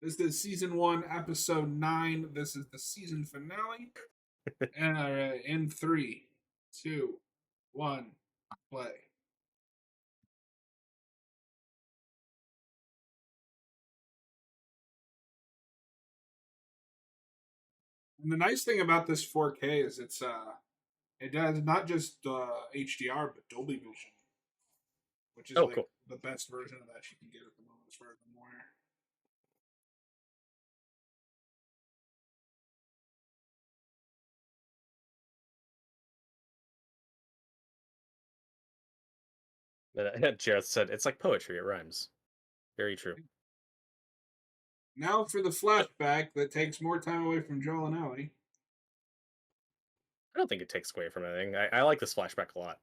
This is season 1, episode 9. This is the season finale. And in 3, 2, 1, play. And the nice thing about this 4K is it does not just HDR but Dolby Vision, which is Oh, like cool. the best version of that you can get at the moment as far as I'm aware. Jareth said it's like poetry. It rhymes. Very true. Now for the flashback that takes more time away from Joel and Ellie. I don't think it takes away from anything. I like this flashback a lot.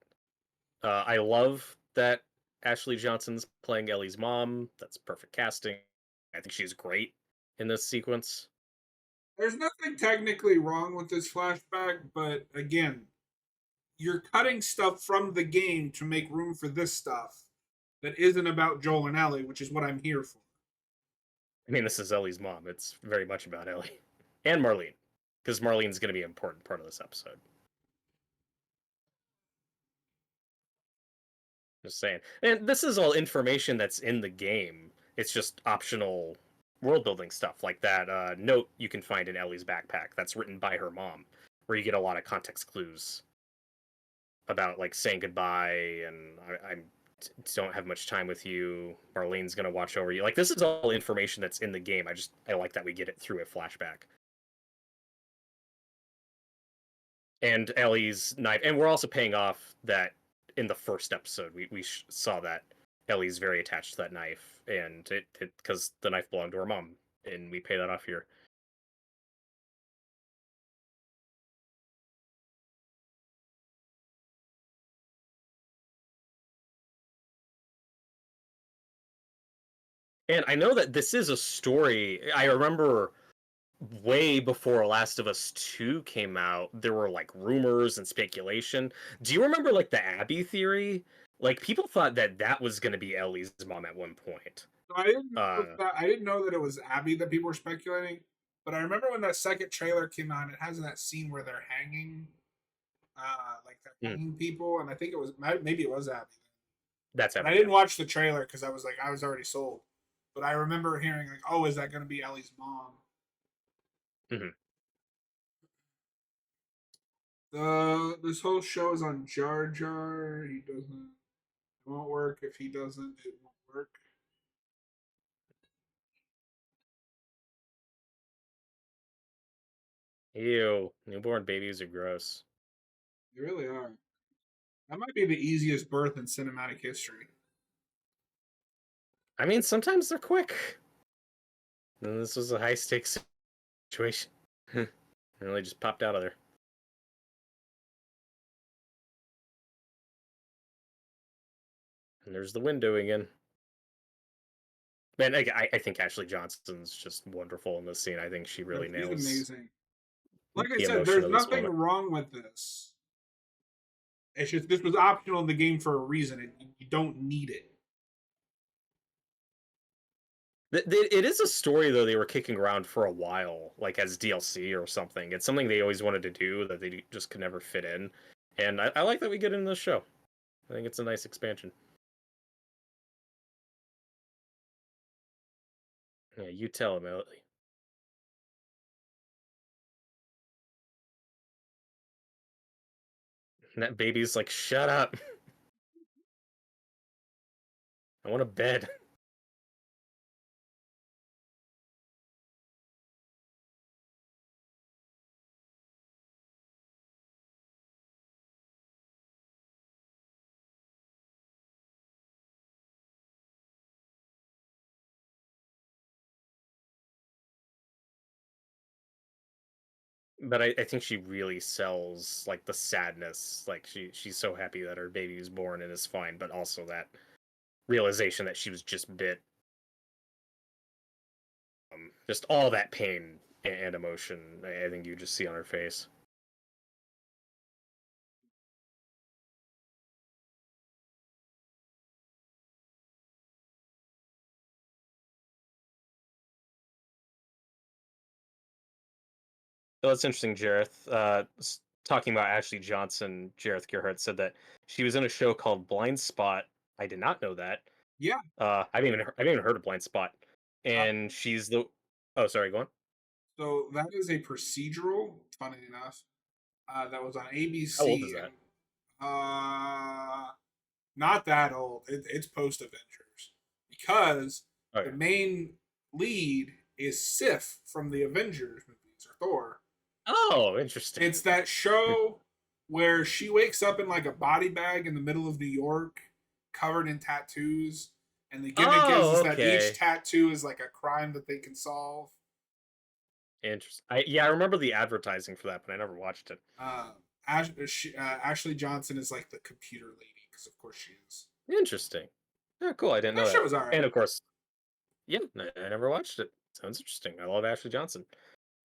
I love that Ashley Johnson's playing Ellie's mom. That's perfect casting. I think she's great in this sequence. There's nothing technically wrong with this flashback, but again, you're cutting stuff from the game to make room for this stuff that isn't about Joel and Ellie, which is what I'm here for. I mean, this is Ellie's mom. It's very much about Ellie and Marlene, because Marlene's going to be an important part of this episode. Just saying. And this is all information that's in the game. It's just optional world building stuff, like that note you can find in Ellie's backpack that's written by her mom, where you get a lot of context clues about like saying goodbye and I don't have much time with you. Marlene's gonna watch over you. Like this is all information that's in the game. I like that we get it through a flashback. And Ellie's knife, and we're also paying off that in the first episode we saw that Ellie's very attached to that knife, and it because the knife belonged to her mom, and we pay that off here. And I know that this is a story. I remember way before Last of Us 2 came out, there were like rumors and speculation. Do you remember like the Abby theory? Like people thought that that was going to be Ellie's mom at one point. So I didn't know Uh, that. I didn't know that it was Abby that people were speculating. But I remember when that second trailer came out, it has that scene where they're hanging, like they're mm, hanging people, and I think it was maybe it was Abby. that's But I Abby. Yeah. didn't watch the trailer because I was already sold. But I remember hearing like, "Oh, is that going to be Ellie's mom?" Hmm. This whole show is on Jar Jar. He doesn't. It won't work if he doesn't. It won't work. Ew, newborn babies are gross. They really are. That might be the easiest birth in cinematic history. I mean, sometimes they're quick. And this was a high stakes situation. Really just popped out of there. And there's the window again. Man, I think Ashley Johnson's just wonderful in this scene. I think she really She's nails amazing. Like I the said, emotion there's of this nothing moment. wrong with this. It's just this was optional in the game for a reason. You don't need it. It is a story though they were kicking around for a while, like as DLC or something. It's something they always wanted to do that they just could never fit in, and I like that we get in this show. I think it's a nice expansion. Yeah, you tell him, Ellie. And that baby's like, shut up. I want a bed. But I think she really sells like the sadness. Like she's so happy that her baby was born and is fine, but also that realization that she was just bit. Just all that pain and emotion. I think you just see on her face. Oh, that's interesting, Jareth. Talking about Ashley Johnson, Jareth Gerhardt said that she was in a show called Blind Spot. I did not know that. Yeah. I haven't even heard of Blind Spot. Uh, And she's the. Oh, sorry, go on. so that is a procedural, funny enough, that was on How old is ABC, and that? uh, not that old. It's post Avengers because Oh the yeah. main lead is Sif from the Avengers movies or Thor. Oh, interesting. It's that show where she wakes up in like a body bag in the middle of New York, covered in tattoos, and the gimmick Oh, is that each okay. tattoo is like a crime that they can solve. Interesting. I remember the advertising for that, but I never watched it. Ashley Johnson is like the computer lady because of course she is. Interesting. Oh, cool. I didn't That know show that. was all And right. of course, yeah, I never watched it. Sounds interesting. I love Ashley Johnson.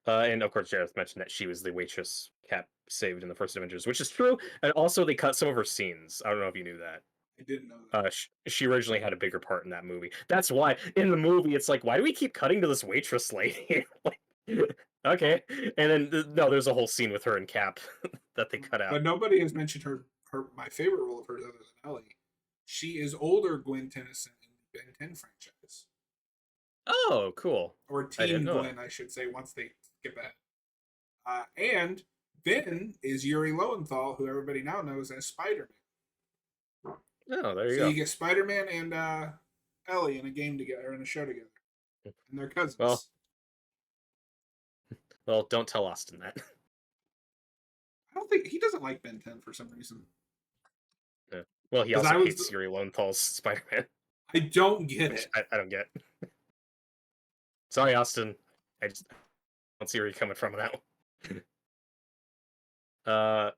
And of course, Jareth mentioned that she was the waitress Cap saved in the first Avengers, which is true. And also, they cut some of her scenes. I don't know if you knew that. I didn't know She originally had a bigger part in that movie. That's why in the movie it's like, why do we keep cutting to this waitress lady? Like, okay, and then no, there's a whole scene with her and Cap that they that. cut out. But nobody has mentioned her my favorite role of hers other than Ellie. She is older Gwen Tennyson in the Ben 10 franchise. Oh, cool. Or I didn't Teen know that. Gwen, I should say, once they skip ahead. And Ben is Yuri Lowenthal, who everybody now knows as Spider Man. Oh, there you So you go. get Spider Man and Ellie in a game together, in a show together, and they're Well, cousins. well, don't tell Austin that. I don't think he doesn't like Ben 10 for some reason. Yeah. Well, he Because also hates Yuri Lowenthal's Spider-Man, I don't get which it. I don't get. Sorry, Austin. I just don't see where you're coming from on that one. Uh,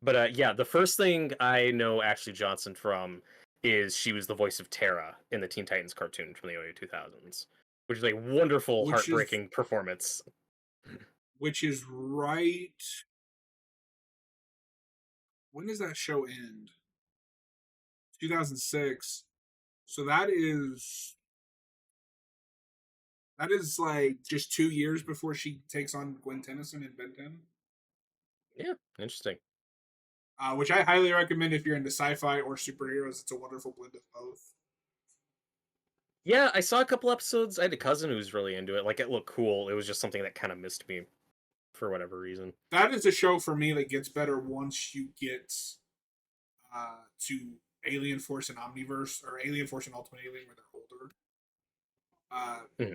but yeah, the first thing I know Ashley Johnson from is she was the voice of Terra in the Teen Titans cartoon from the early 2000s, which is a wonderful, Which is heartbreaking performance. right. When does that show end? 2006. So that is like just 2 years before she takes on Gwen Tennyson in Ben 10. Yeah, interesting. Which I highly recommend if you're into sci-fi or superheroes. It's a wonderful blend of both. Yeah, I saw a couple episodes. I had a cousin who was really into it. Like, it looked cool. It was just something that kind of missed me for whatever reason. That is a show for me that gets better once you get to Alien Force and Omniverse, or Alien Force and Ultimate Alien, where they're older.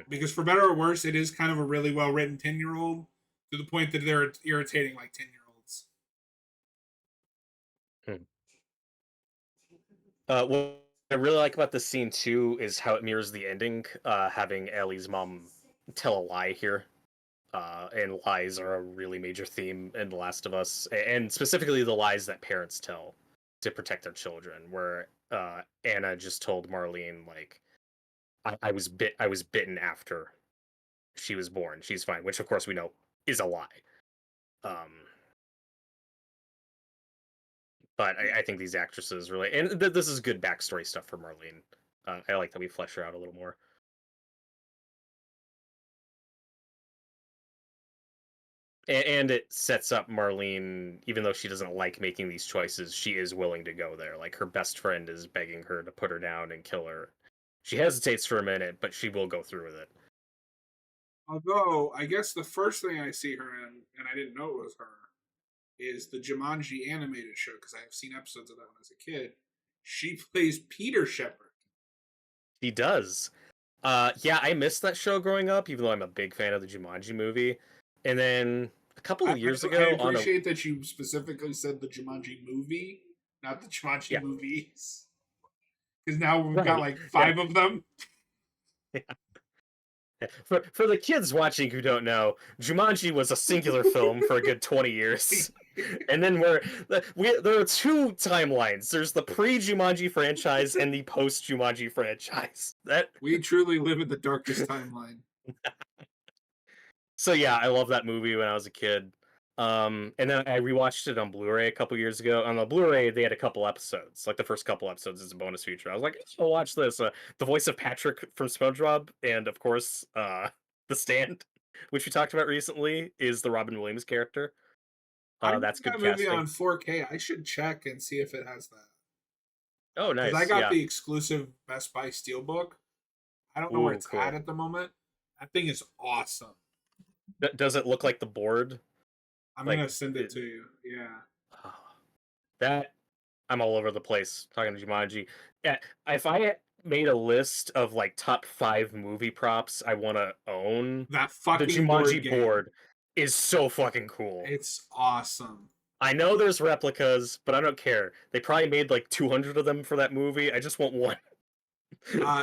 Mhm. Because for better or worse, it is kind of a really well written 10-year-old to the point that they're irritating like 10-year-olds. Mhm. What I really like about this scene too is how it mirrors the ending, having Ellie's mom tell a lie here. And lies are a really major theme in The Last of Us, and specifically the lies that parents tell to protect their children. Where Anna just told Marlene, like, I was bitten after she was born. She's fine," which of course we know is a lie. Um, but Yeah. I think these actresses really, and this is good backstory stuff for Marlene. I like that we flesh her out a little more. And it sets up Marlene, even though she doesn't like making these choices, she is willing to go there. Like, her best friend is begging her to put her down and kill her. She hesitates for a minute, but she will go through with it. Although I guess the first thing I see her in, and I didn't know it was her, is the Jumanji animated show because I have seen episodes of that when I was a kid. She plays Peter Shepard. He does. Yeah, I missed that show growing up, even though I'm a big fan of the Jumanji movie. And then a couple I, of years I ago on a appreciate that you specifically said the Jumanji movie, not the Jumanji yeah, movies, because now we've got right. like Yeah. 5 of them. For the kids watching who don't know, Jumanji was a singular film for a good 20 years. And then there are two timelines. There's the pre-Jumanji franchise and the post-Jumanji franchise. That We truly live in the darkest timeline. So yeah, I love that movie when I was a kid. And then I rewatched it on Blu-ray a couple years ago. On the Blu-ray, they had a couple episodes. Like, the first couple episodes is a bonus feature. I was like, I'll watch this. The voice of Patrick from SpongeBob, and of course, The Stand. which we talked about recently, is the Robin Williams character. I That's watched good that movie casting. on 4K. I should check and see if it has that. Oh, Because I nice. got Yeah. the exclusive Best Buy Steelbook. I don't know where Ooh, it's cool. at the moment. That thing is awesome. Does it look like the board? I'm Like gonna send it to you. Yeah. that I'm all over the place talking to Jumanji. Yeah, if I made a list of like top 5 movie props I want to own, That the fucking board Jumanji game. board is so fucking cool. It's awesome. I know there's replicas, but I don't care. They probably made like 200 of them for that movie. I just want one.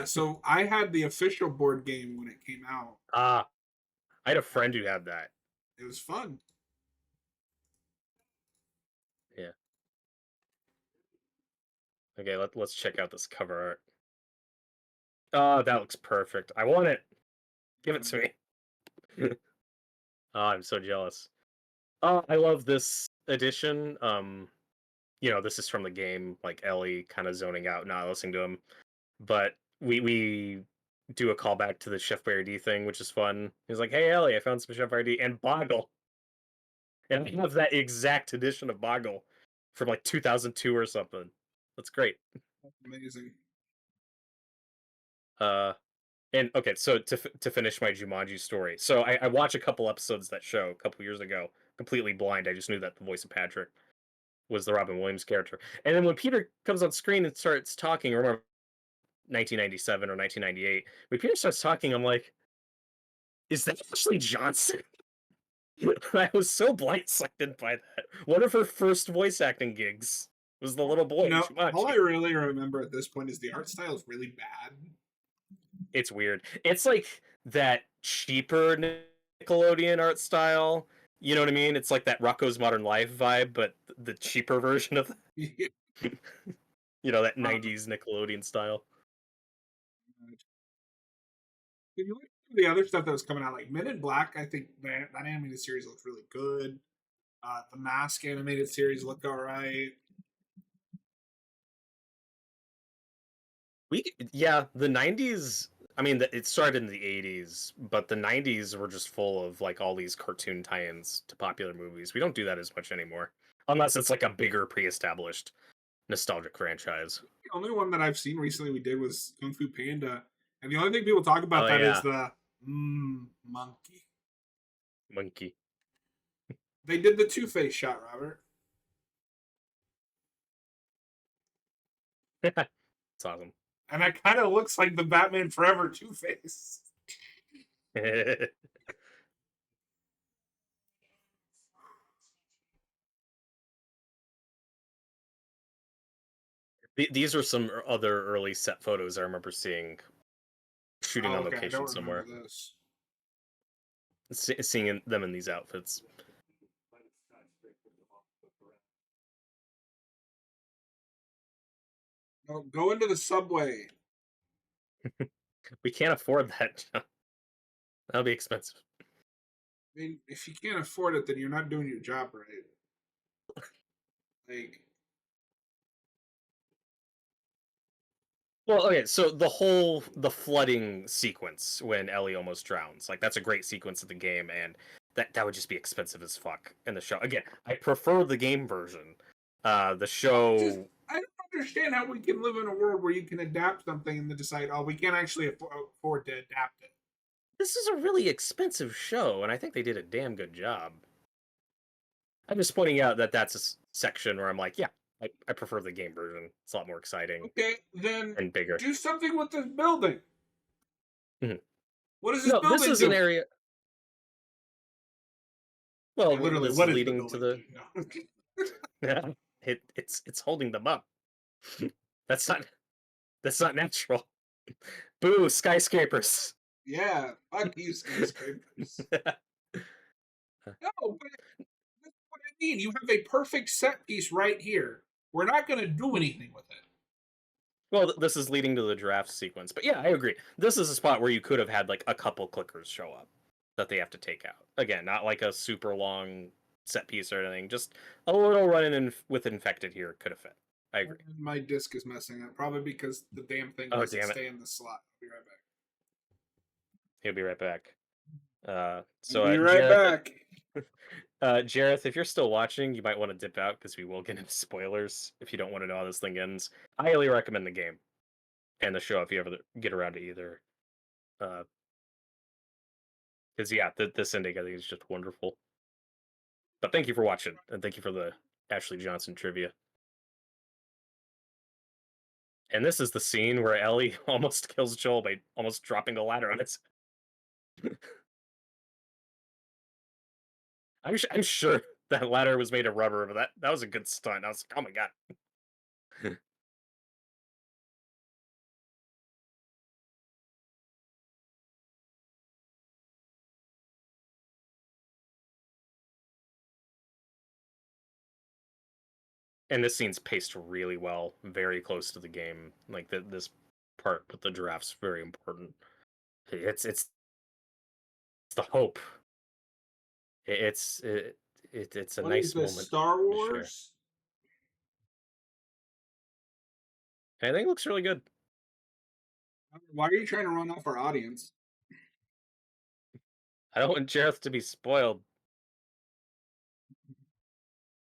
So I had the official board game when it came out. Ah, I had a friend who had that. It was fun. Yeah. Okay, let's check out this cover art. Oh, that looks perfect. I want it. Give it to me. Oh, I'm so jealous. Oh, I love this edition. This is from the game, like Ellie kind of zoning out, not listening to him. But we do a callback to the Chef Boyardee thing, which is fun. He's like, "Hey Ellie, I found some Chef Boyardee and Boggle," and I have that exact edition of Boggle from like 2002 or something. That's great. Amazing. Uh, and okay, so to finish my Jumanji story, so I watched a couple episodes of that show a couple years ago, completely blind. I just knew that the voice of Patrick was the Robin Williams character. And then when Peter comes on screen and starts talking, remember 1997 or 1998, when Peter starts talking, I'm like, is that Ashley Johnson? I was so blindsided by that. One of her first voice acting gigs was the little boy in All I Jumanji. really remember at this point is the art style is really bad. It's weird. It's like that cheaper Nickelodeon art style. You know what I mean? It's like that Rocco's Modern Life vibe, but the cheaper version of that Uh, 90s Nickelodeon style. Did you like the other stuff that was coming out, like Men in Black? I think that animated series looks really good. The Mask animated series looked all right. The 90s, I mean, it started in the 80s, but the 90s were just full of like all these cartoon tie-ins to popular movies. We don't do that as much anymore, unless it's like a bigger pre-established nostalgic franchise. The only one that I've seen recently we did was Kung Fu Panda, and the only thing people talk about Oh that is yeah, the monkey. Monkey. They did the Two Face shot, Robert, It's awesome. and that kind of looks like the Batman Forever Two Face. These are some other early set photos I remember seeing, shooting Oh, on okay, I location don't remember somewhere, this. seeing them in these outfits. No, go into the subway. We can't afford that. That'll be expensive. I mean, if you can't afford it, then you're not doing your job right. Like, Well, okay, so the flooding sequence when Ellie almost drowns, like that's a great sequence of the game, and that would just be expensive as fuck in the show. Again, I prefer the game version. The just show, I don't understand how we can live in a world where you can adapt something and then decide, oh, we can't actually afford to adapt it. this is a really expensive show, and I think they did a damn good job. I'm just pointing out that that's a section where I'm like, yeah, I prefer the game version. It's a lot more exciting Okay, then and bigger. do something with this building. Mhm. What is this No, this building is an doing? area. Well, Yeah, literally, this is what is the leading to building the. doing? No. It's holding them up. That's not that's not natural. Boo, skyscrapers. Yeah, fuck you, skyscrapers. No, but that's what I mean. You have a perfect set piece right here. We're not going to do anything with it. Well, this is leading to the draft sequence. But yeah, I agree. This is a spot where you could have had like a couple clickers show up that they have to take out. Again, not like a super long set piece or anything. Just a little run in with infected here could have fit. I agree. My disc is messing up, probably because the damn thing Oh doesn't damn it! stay in the slot. I'll be right back. He'll be right back. So Be right Jareth, back. Jareth, if you're still watching, you might want to dip out because we will get into spoilers if you don't want to know how this thing ends. I highly recommend the game and the show if you ever get around to either. Because yeah, this ending I think is just wonderful. But thank you for watching, and thank you for the Ashley Johnson trivia. And this is the scene where Ellie almost kills Joel by almost dropping a ladder on its. I'm sure that ladder was made of rubber, but that was a good stunt. I was like, oh my god. And this scene's paced really well, very close to the game. Like this part with the giraffe's very important. It's the hope. It's it's a What is nice this, moment Star to share. Wars? And I think it looks really good. Why are you trying to run off our audience? I don't want Jareth to be spoiled.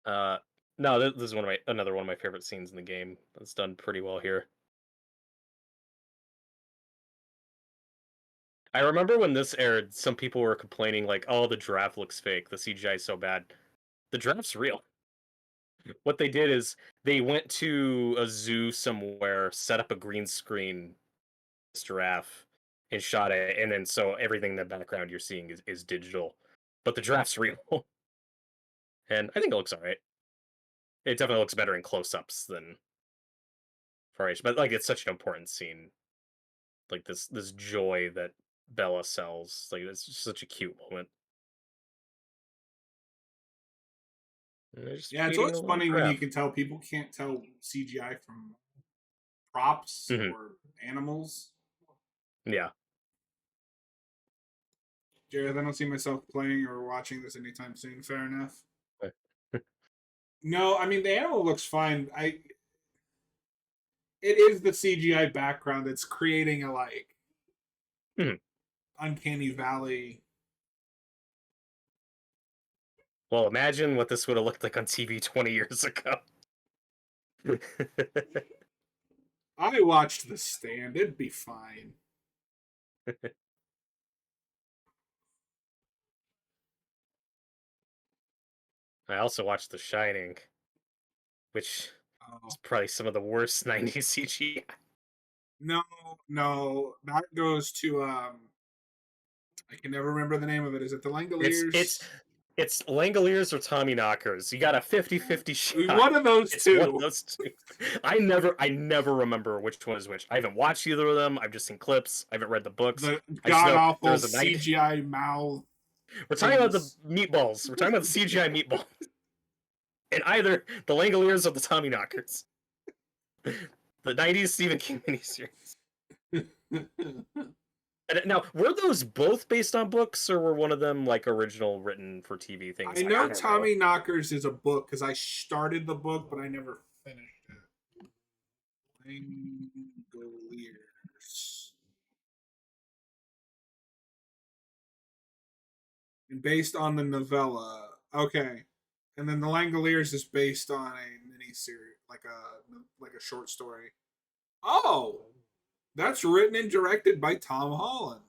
Uh, no, this is another one of my favorite scenes in the game. It's done pretty well here. I remember when this aired, some people were complaining like, "Oh, the giraffe looks fake. The CGI is so bad." The giraffe's real. What they did is they went to a zoo somewhere, set up a green screen giraffe, and shot it, and then so everything in the background you're seeing is digital, but the giraffe's real, and I think it looks alright. It definitely looks better in close-ups than far H, but like it's such an important scene. Like this joy that Bella sells. Like it's just such a cute moment. And they're just Yeah, it's feeding the always little funny when you giraffe. can tell people can't tell CGI from props Hmm. or animals. Yeah. Jared, I don't see myself playing or watching this anytime soon. Fair enough. No, I mean the animal looks fine. It is the CGI background that's creating a like Mhm. uncanny valley. Well, imagine what this would have looked like on TV 20 years ago. I watched The Stand. It'd be fine. I also watched The Shining, which is Oh probably some of the worst 90s CGI. no, no, that goes to I can never remember the name of it. Is it the It's it's Langoliers? it's Langoliers or Tommy Knockers. You got a 50-50 shot. One of those It's one of two. those two. I never remember which one is which. I haven't watched either of them. I've just seen clips. I haven't read the books. The I just god know there awful was a 90. CGI mouth We're talking about the things. meatballs. We're talking about the CGI meatballs. And either the Langoliers or the Tommy Knockers. The 90s Stephen King miniseries. And now, were those both based on books, or were one of them like original written for TV things? I Like I know don't know. Tommy Knockers is a book because I started the book, but I never finished it. Langoliers. And based on the novella. Okay. And then the Langoliers is based on a mini series, like a short story. Oh, that's written and directed by Tom Holland.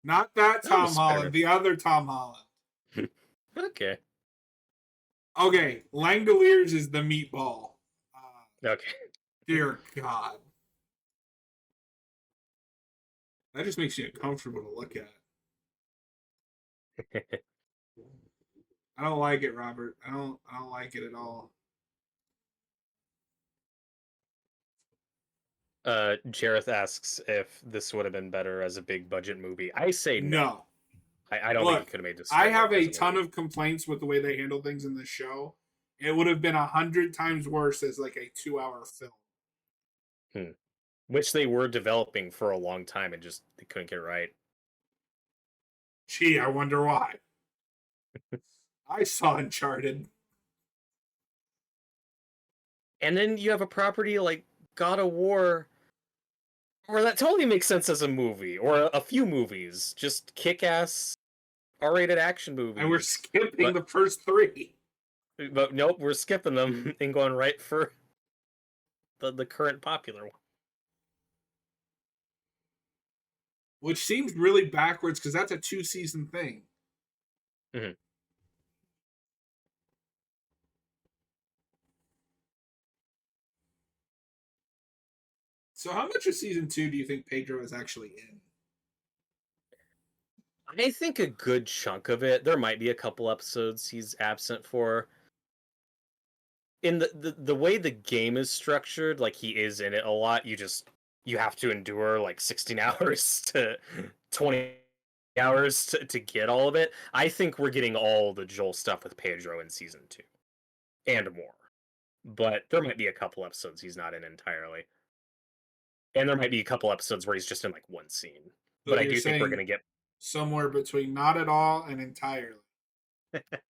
Not that Oh, Tom Spider-Man. Holland, the other Tom Holland. Okay. Okay, Langoliers is the meatball. Okay. Dear God, that just makes you uncomfortable to look at. I don't like it, Robert. I don't like it at all. Jareth asks if this would have been better as a big budget movie. I say no. No. I don't think it Look, could have made this I film have work a as a ton movie. of complaints with the way they handle things in this show. It would have been 100 times worse as like a 2 hour film. Hmm. Which they were developing for a long time and just they couldn't get right. Gee, I wonder why. I saw Uncharted. And then you have a property like God of War Or that totally makes sense as a movie, or a few movies. Just kick-ass R-rated action And we're movies. skipping But the first three. nope, we're skipping them and going right for the current popular one. Which seems really backwards because that's a 2-season thing. Mhm. So, how much of season 2 do you think Pedro is actually in? I think a good chunk of it. There might be a couple episodes he's absent for. In the way the game is structured, like he is in it a lot. You have to endure like 16 hours to 20 hours to get all of it. I think we're getting all the Joel stuff with Pedro in season 2 and more. But there might be a couple episodes he's not in entirely. And there might be a couple episodes where he's just in like one scene. So, But I you're do think we're saying going to get. somewhere between not at all and entirely.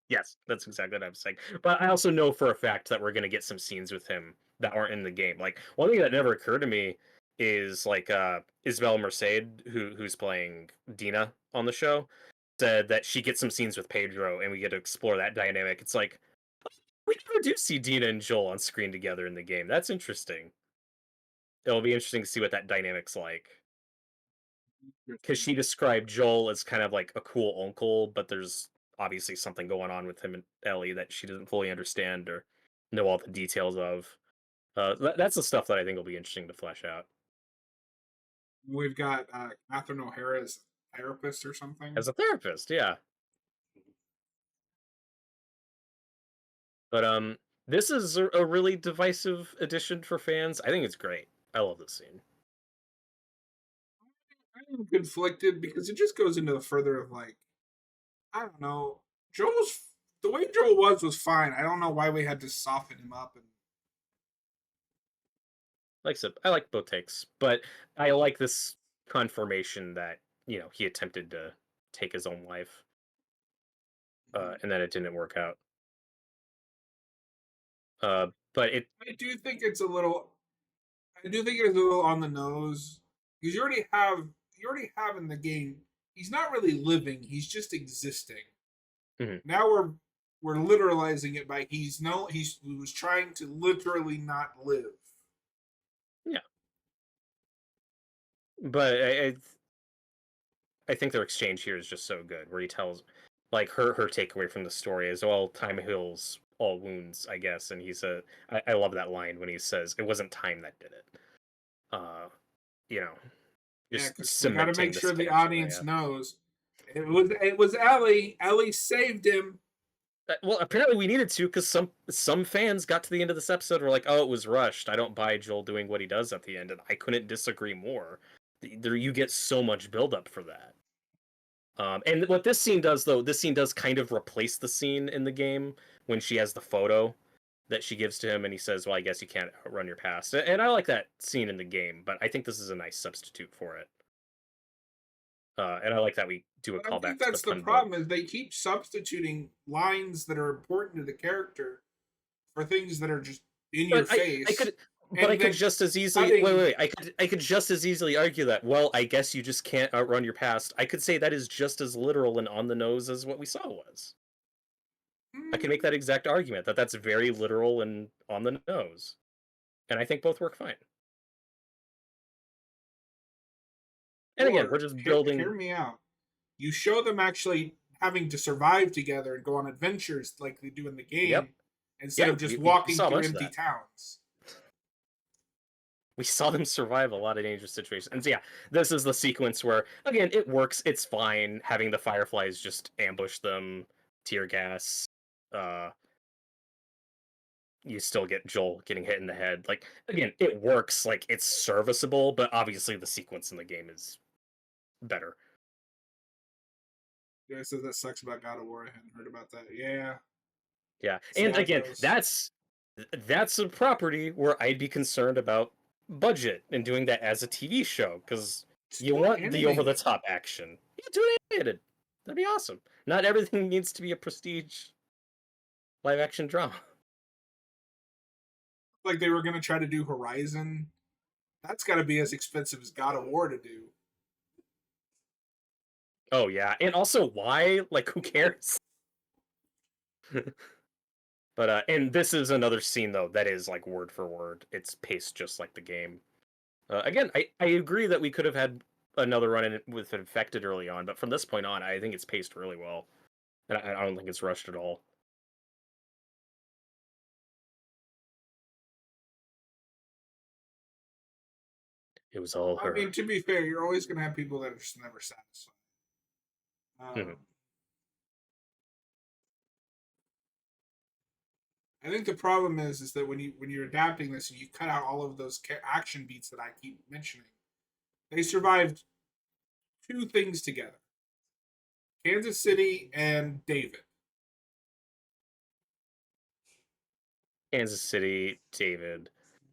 Yes, that's exactly what I'm saying. But I also know for a fact that we're going to get some scenes with him that aren't in the game. Like one thing that never occurred to me is like Isabel Merced, who's playing Dina on the show, said that she gets some scenes with Pedro and we get to explore that dynamic. It's like we never do see Dina and Joel on screen together in the game. That's interesting. It'll be interesting to see what that dynamic's like. Because she described Joel as kind of like a cool uncle, but there's obviously something going on with him and Ellie that she doesn't fully understand or know all the details of. That's the stuff that I think will be interesting to flesh out. We've got Catherine O'Hara's therapist or something. As a therapist, yeah. But this is a really divisive addition for fans. I think it's great. I love this scene. I'm conflicted because it just goes into the further of like, I don't know. Joel's the way Joel was fine. I don't know why we had to soften him up. And Like I said, I like both takes, but I like this confirmation that he attempted to take his own life, and then it didn't work out. But it I do think it's a little. I do think it's a little on the nose because you already have in the game. He's not really living. He's just existing. Mhm. Now we're literalizing it by he was trying to literally not live. Yeah, but I think their exchange here is just so good, where he tells, like her takeaway from the story is, well, time heals all wounds, I guess, and he said, I love that line when he says, it wasn't time that did it. Uh, you know, Yeah, just because we got to make cementing this sure the connection they audience have. knows it was Ellie. Ellie saved him. Well, apparently we needed to because some fans got to the end of this episode and were like, "Oh, it was rushed. I don't buy Joel doing what he does at the end," and I couldn't disagree more. There, you get so much buildup for that. And what this scene does, though, this scene does kind of replace the scene in the game when she has the photo that she gives to him, and he says, "Well, I guess you can't run your past." And I like that scene in the game, but I think this is a nice substitute for it. And I like that we do a But I think callback to the that's the pun book. problem is they keep substituting lines that are important to the character for things that are just in your But I face, could, but I and could then just as easily cutting. wait. I could just as easily argue that. Well, I guess you just can't outrun your past. I could say that is just as literal and on the nose as what we saw was. I can make that exact argument that that's very literal and on the nose, and I think both work fine. And again, we're Or just hear building. me out. You show them actually having to survive together and go on adventures like they do in the Yep, game, instead yeah, of just we walking saw a through bunch of empty that. towns. We saw them survive a lot of dangerous situations. And so, yeah, this is the sequence where, again, it works. It's fine having the Fireflies just ambush them, tear gas. Uh, you still get Joel getting hit in the head. Like, again, it works. Like, it's serviceable, but obviously the sequence in the game is better. Yeah, says that sucks about God of War. I hadn't heard about that. Yeah, Yeah, see and how it again, goes. that's a property where I'd be concerned about budget and doing that as a TV show because Just you do it want the over the animated. top action. Yeah, do it animated. That'd be awesome. Not everything needs to be a prestige live action drama. Like they were gonna try to do Horizon That's got to be as expensive as God of War to do. Oh yeah, and also why? Like, who cares? But and this is another scene though that is like word for word. It's paced just like the game. Again, I agree that we could have had another run in it with Infected early on, but from this point on, I think it's paced really well, and I don't think it's rushed at all. It was all I her. mean, to be fair, you're always going to have people that are just never satisfied. Mhm. Um, I think the problem is that when you're adapting this and you cut out all of those action beats that I keep mentioning, they survived two things together: Kansas City and David. Kansas City, David,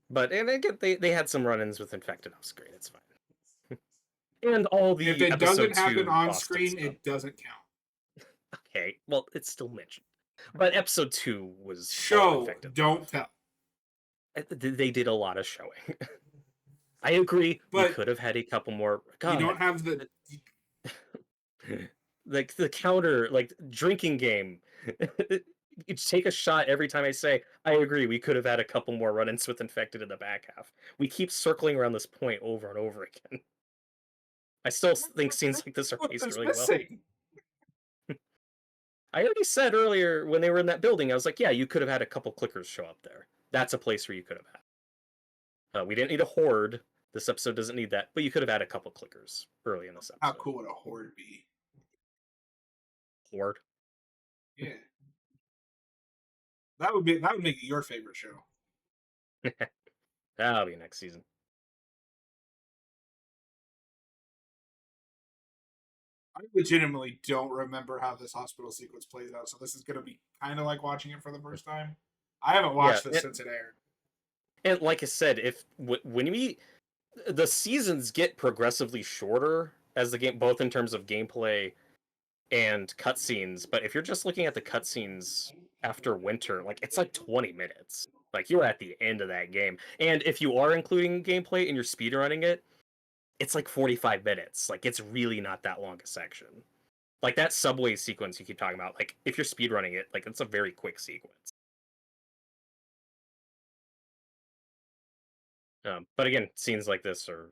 but and again, they had some run-ins with Infected. That was great. It's fine. And all If the it doesn't episode happen two on Boston screen, stuff. it doesn't count. Okay, well, it's still mentioned. But episode two was all Show, Infected don't love. tell. They did a lot of showing. I agree. We But could have had a couple more. you don't God, have the. like the counter, like drinking game. You take a shot every time I say, I agree, we could have had a couple more run-ins with Infected in the back half. We keep circling around this point over and over again. I still think scenes like this are What paced is really well. missing? I already said earlier when they were in that building, I was like, yeah, you could have had a couple clickers show up there. That's a place where you could have had. We didn't need a horde. This episode doesn't need that, but you could have had a couple clickers early in this How episode. cool would a horde be? Horde. Yeah, that would make it your favorite show. That'll be next season. I legitimately don't remember how this hospital sequence plays out, so this is going to be kind of like watching it for the first time. I haven't Yeah, watched this since it aired. and like I said, if when we the seasons get progressively shorter as the game, both in terms of gameplay and cutscenes. But if you're just looking at the cutscenes after winter, like it's like 20 minutes. Like you're at the end of that game. And if you are including gameplay and you're speedrunning it, it's like 45 minutes. Like it's really not that long a section. Like that subway sequence you keep talking about, like if you're speedrunning it, like it's a very quick sequence. But again, scenes like this are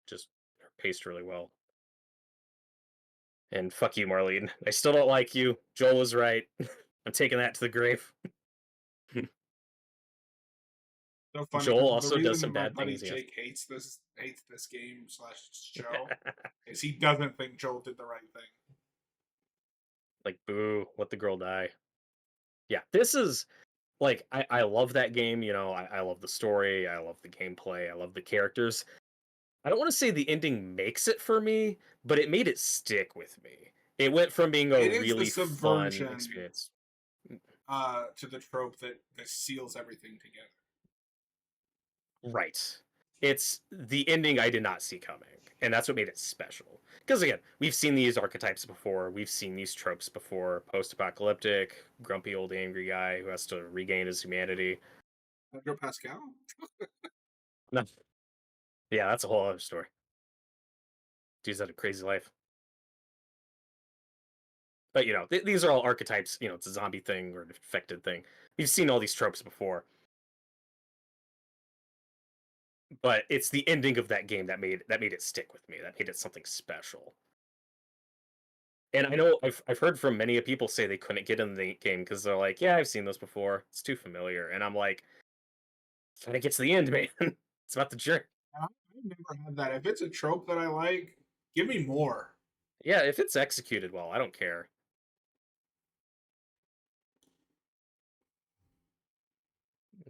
just are paced really well. And fuck you, Marlene. I still don't like you. Joel was right. I'm taking that to the grave. So funny Joel because the also does reason some my bad buddy things, yes. Jake hates this game slash show is he doesn't think Joel did the right thing. Like, boo, let the girl die. Yeah, this is like I love that game, you know, I love the story, I love the gameplay, I love the characters. I don't want to say the ending makes it for me, but it made it stick with me. It went from being a It is the really fun subversion experience. to the trope that seals everything together. Right. It's the ending I did not see coming, and that's what made it special. Because again, we've seen these archetypes before, we've seen these tropes before: post-apocalyptic, grumpy old angry guy who has to regain his humanity. Pedro Pascal? No, yeah, that's a whole other story. Dude's had a crazy life. But you know, these are all archetypes. You know, it's a zombie thing or an infected thing. We've seen all these tropes before, but it's the ending of that game that made it stick with me. That made it something special. And I know I've heard from many people say they couldn't get in the game because they're like, yeah, I've seen this before. It's too familiar. And I'm like, trying to get to the end, man. It's about the journey. I've never had that. If it's a trope that I like, give me more. Yeah, if it's executed well, I don't care.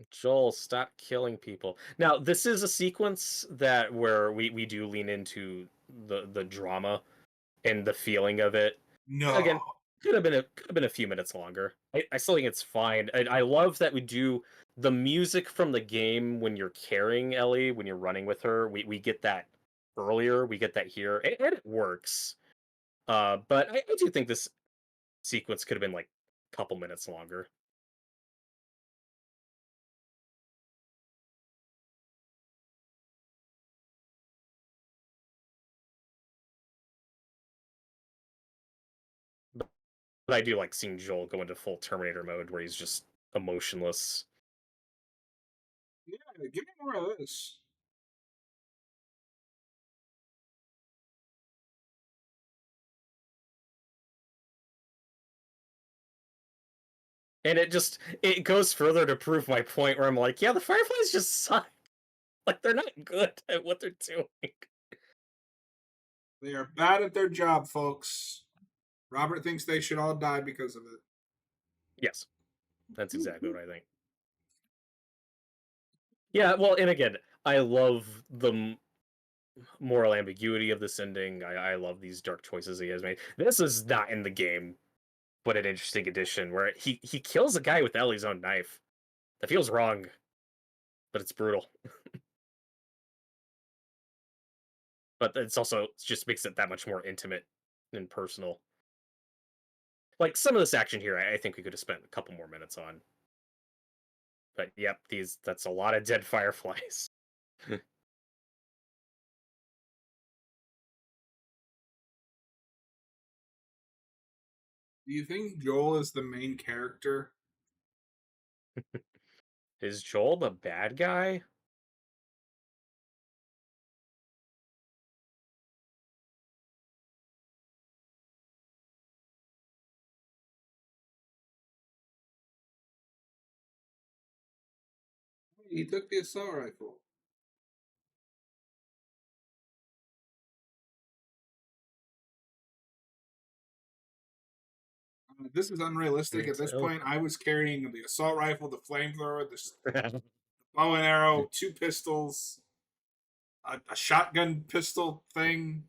Joel, stop killing people. Now, this is a sequence that where we do lean into the drama and the feeling of it. No. Again, could have been a few minutes longer. I still think it's fine. I love that we do the music from the game when you're carrying Ellie, when you're running with her. We get that earlier. We get that here, and it works. But I do think this sequence could have been like a couple minutes longer. But I do like seeing Joel go into full Terminator mode where he's just emotionless. Yeah, give me more of this. And it goes further to prove my point where I'm like, yeah, the Fireflies just suck. Like they're not good at what they're doing. They are bad at their job, folks. Robert thinks they should all die because of Yes, that's exactly it. what I think. Yeah, well, and again, I love the moral ambiguity of this ending. I love these dark choices he has made. This is not in the game, but an interesting addition where he kills a guy with Ellie's own knife. That feels wrong, but it's brutal. But it's also it just makes it that much more intimate and personal. Like some of this action here, I think we could have spent a couple more minutes on. But yep, that's a lot of dead fireflies. Do you think Joel is the main character? Is Joel the bad guy? He took the assault rifle. This is unrealistic. At It's this Ellie. point, I was carrying the assault rifle, the flamethrower, the bow and arrow, two pistols, a shotgun pistol thing.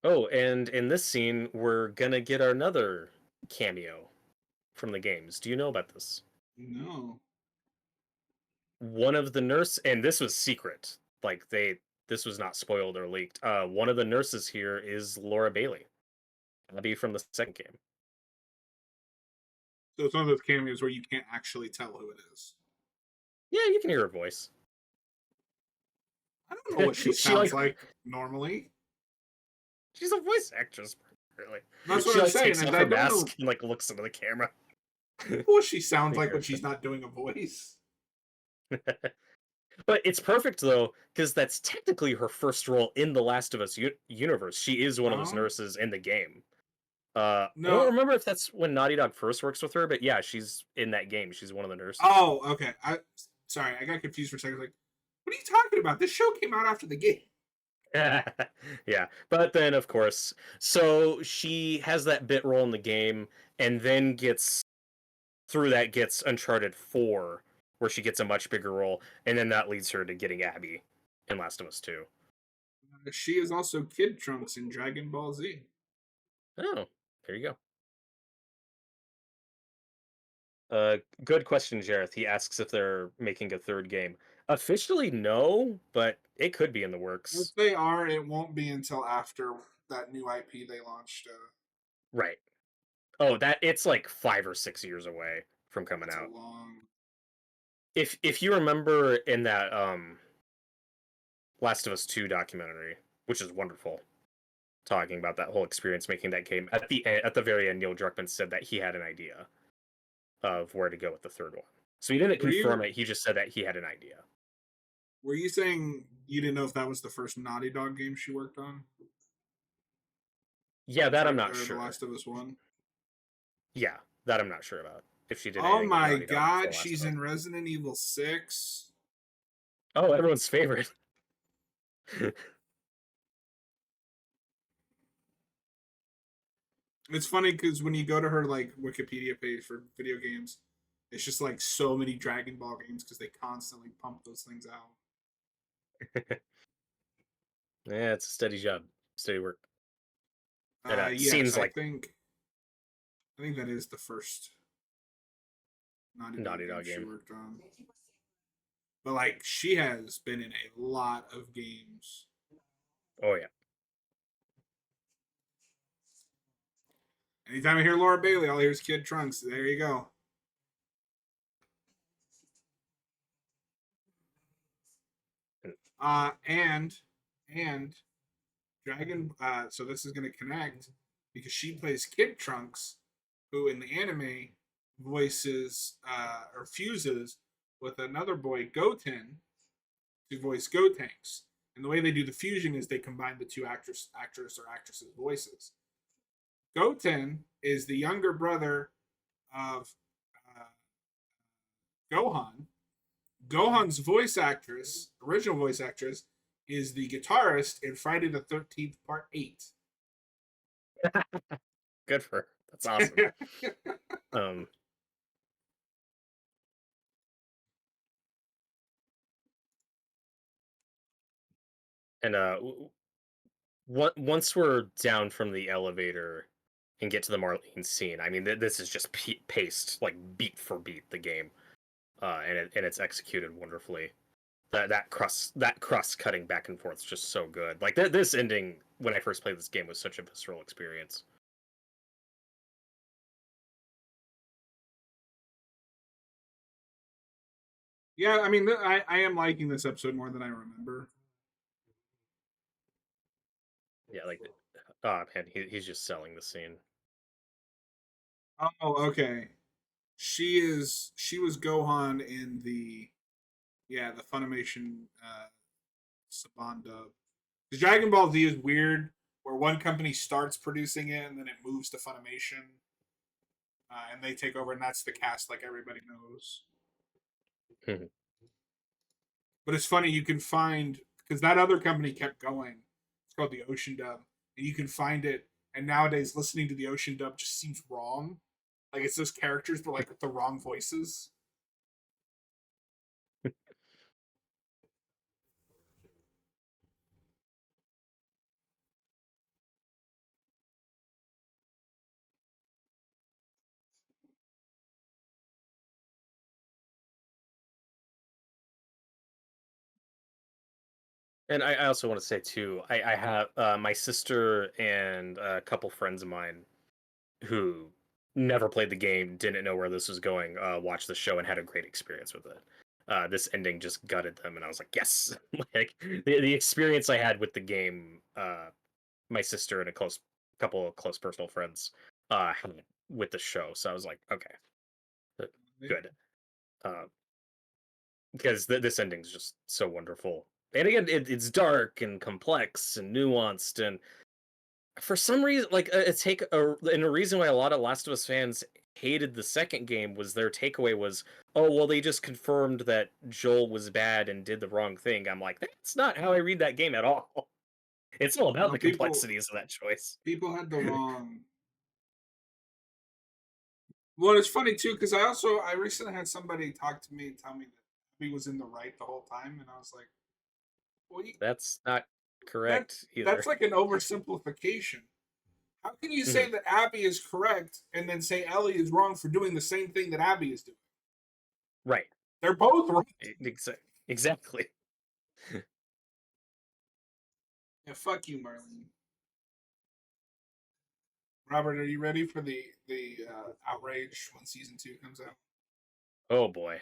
Oh, and in this scene, we're gonna get another cameo from the games. Do you know about this? No. One of the nurse, and this was secret. Like this was not spoiled or leaked. One of the nurses here is Laura Bailey, Abby from the second game. So it's one of those cameos where you can't actually tell who it is. Yeah, you can hear her voice. I don't know what she she sounds like like normally. she's a voice actress, really. That's what She I'm like saying. takes And off I her don't know mask and like looks into the camera. what she sounds Make like her when she's not doing a voice. But it's perfect though, because that's technically her first role in the Last of Us universe. She is one of those Oh nurses in the game. I don't no. remember if that's when Naughty Dog first works with her, but yeah, she's in that game. She's one of the nurses. Oh, okay. Sorry, I got confused for a second. Like, what are you talking about? This show came out after the game. Yeah, but then of course, so she has that bit role in the game, and then gets Uncharted 4, where she gets a much bigger role, and then that leads her to getting Abby in Last of Us 2. She is also Kid Trunks in Dragon Ball Z. Oh, there you go. Good question, Jareth. He asks if they're making a third game. Officially, no, but it could be in the If works. they are, it won't be until after that new IP they launched. Right. Oh, that it's like 5 or 6 years away from coming That's a out. long. If you remember in that Last of Us 2 documentary, which is wonderful, talking about that whole experience making that game, at the very end, Neil Druckmann said that he had an idea of where to go with the third one. So he didn't Were confirm you it. He just said that he had an idea. were you saying you didn't know if that was the first Naughty Dog game she worked on? Yeah, that I'm not Or The sure. Last of Us One. Yeah, that I'm not sure about. If she did Oh anything with my Naughty Dog before God, Last she's of Us. in Resident Evil 6. Oh, everyone's favorite. It's funny because when you go to her like Wikipedia page for video games, it's just like so many Dragon Ball games because they constantly pump those things out. Yeah, it's a steady job, steady work. And it Yes, seems I like think that is the first Naughty Dog Naughty game Dog she game. worked on. But like she has been in a lot of games. Oh yeah. Anytime I hear Laura Bailey, all I hear is Kid Trunks. There you go. Uh and and Dragon so this is gonna connect. because she plays Kid Trunks, who in the anime voices or fuses with another boy, Goten, to voice Gotenks. And the way they do the fusion is they combine the two actress or actresses' voices. Goten is the younger brother of uh, Gohan. Gohan's voice actress, original voice actress, is the guitarist in Friday the 13th Part 8. Good for her. That's awesome. um, and once we're down from the elevator and get to the Marlene scene, I mean, this is just paced like beat for beat the game, and it's executed wonderfully. That crust cutting back and forth is just so good. Like this ending when I first played this game was such a visceral experience. Yeah, I mean, I am liking this episode more than I remember. Yeah, like, oh man, he's just selling the scene. Oh, okay. She was Gohan in the the Funimation Saban dub. The Dragon Ball Z is weird, where one company starts producing it and then it moves to Funimation, and they take over, and that's the cast like everybody knows. But it's funny you can find because that other company kept going. It's called the Ocean Dub, and you can find it. And nowadays, listening to the Ocean Dub just seems wrong. Like it's those characters, but like with the wrong voices. And I also want to say too, I have my sister and a couple friends of mine who never played the game, didn't know where this was going, watched the show and had a great experience with it. This ending just gutted them, and I was like, yes! Like the experience I had with the game, my sister and a couple of close personal friends had with the show. So I was like, okay, good, uh, because this ending's just so wonderful. And again, it's dark and complex and nuanced, and for some reason, like and a reason why a lot of Last of Us fans hated the second game was their takeaway was, oh well, they just confirmed that Joel was bad and did the wrong thing. I'm like, that's not how I read that game at all. It's all about No, the complexities of that choice. people had the wrong. Well, it's funny too because I recently had somebody talk to me and tell me that he was in the right the whole time, and I was like, well, That's not that correct either. that's like an oversimplification. How can you Mhm. say that Abby is correct and then say Ellie is wrong for doing the same thing that Abby is doing? Right. They're both right. Exactly. Yeah, fuck you, Marlene. Robert, are you ready for the outrage when season 2 comes out? Oh boy.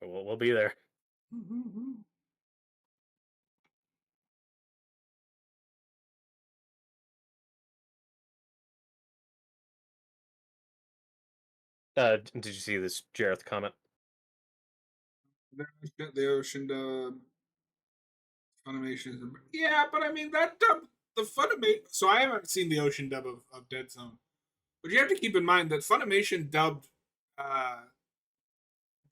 We'll be there. Did you see this Jareth comment? The ocean dub, Funimation. Yeah, but I mean that dub, the Funimation. So I haven't seen the ocean dub of Dead Zone, but you have to keep in mind that Funimation dubbed uh,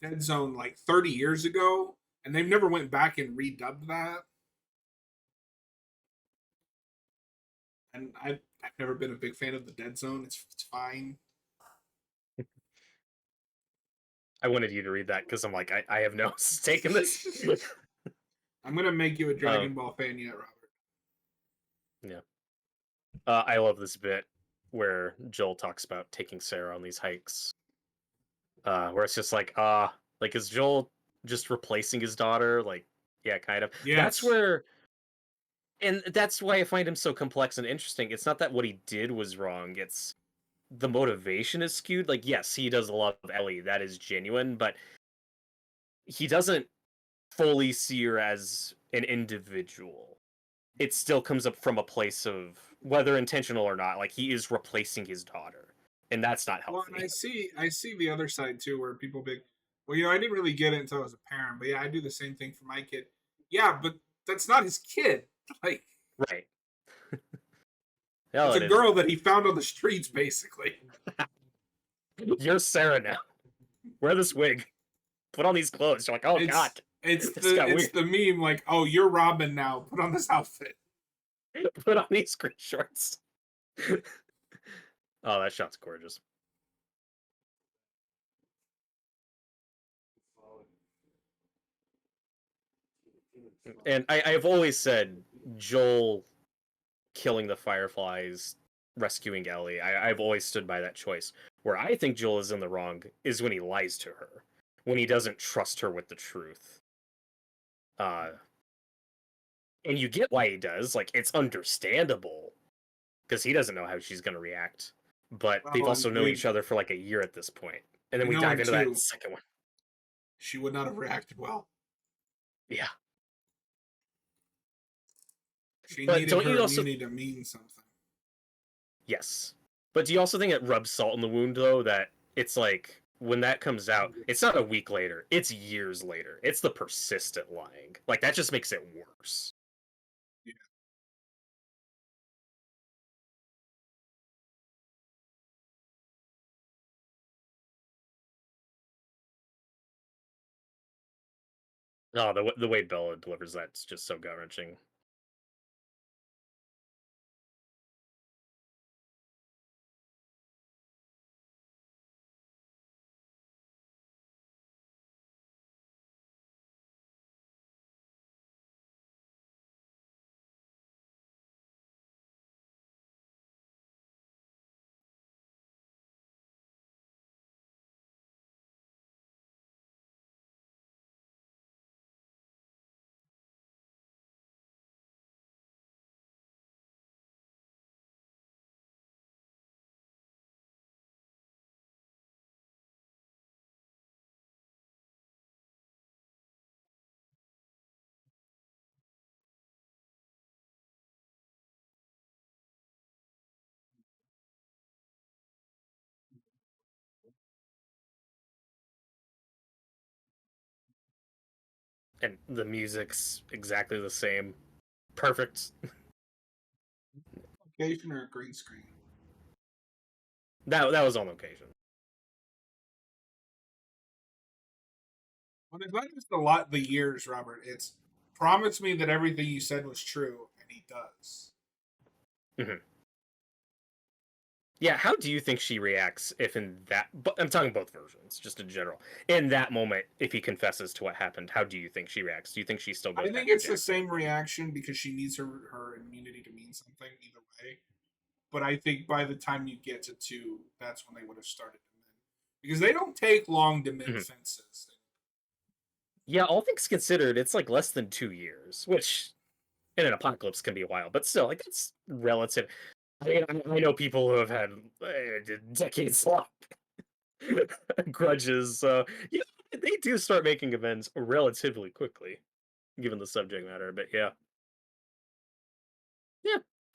Dead Zone like 30 years ago, and they've never went back and redubbed that. And I've never been a big fan of the Dead Zone. It's fine. I wanted you to read that because I'm like, I have no stake in this. I'm gonna make you a um, Dragon Ball fan yet, Robert. yeah. I love this bit where Joel talks about taking Sarah on these hikes. Where it's just like is Joel just replacing his daughter? Like, yeah, kind of. That's Yes. where, and that's why I find him so complex and interesting. It's not that what he did was wrong. It's the motivation is skewed. Like, yes, he does love Ellie. That is genuine, but he doesn't fully see her as an individual. It still comes up from a place of whether intentional or not, like he is replacing his daughter, and that's not Well, and healthy. I see the other side too, where people be, well, you know, I didn't really get it until I was a parent, but yeah, I do the same thing for my kid. Yeah, but that's not his kid. Like, Right. Hell, it's a it isn't. girl that he found on the streets, basically. You're Sarah now. Wear this wig. Put on these clothes. You're like, oh god, this got It's weird. the meme like, oh, you're Robin now. Put on this outfit. Put on these green shorts. Oh, that shot's gorgeous. And I've always said Joel killing the Fireflies, rescuing Ellie. I've always stood by that choice. Where I think Joel is in the wrong is when he lies to her, when he doesn't trust her with the truth. And you get why he does. Like, it's understandable because he doesn't know how she's going to react. But they've Well, also known each other for like a year at this point. And then we we know dive him into that too. second one. She would not have reacted well. Yeah. She But needed don't her you also. immunity to mean something. Yes. But do you also think it rubs salt in the wound, though, that it's like when that comes out, it's not a week later, it's years later. It's the persistent lying. Like, that just makes it worse. Yeah. Oh, the way Bella delivers that's just so gut wrenching. And the music's exactly the same. Perfect. Location or a green screen. That was on location. Well, it's not just a lot the years, Robert. It's promise me that everything you said was true, and he does. Mm-hmm. Yeah, how do you think she reacts if in that... But I'm talking both versions, just in general. In that moment, if he confesses to what happened, how do you think she reacts? Do you think she still goes I think back to it's the Jack? same reaction because she needs her immunity to mean something either way. But I think by the time you get to two, that's when they would have started to mend because they don't take long to mend Mm-hmm. fences. Yeah, all things considered, it's like less than 2 years, which in an apocalypse can be a while, but still, like, it's relative. I know people who have had decades long grudges, so yeah, they do start making amends relatively quickly, given the subject matter. But yeah,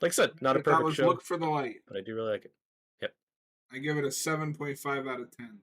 like I said, not a That perfect was show, Look for the Light. but I do really like it. Yep. I give it a 7.5 out of 10.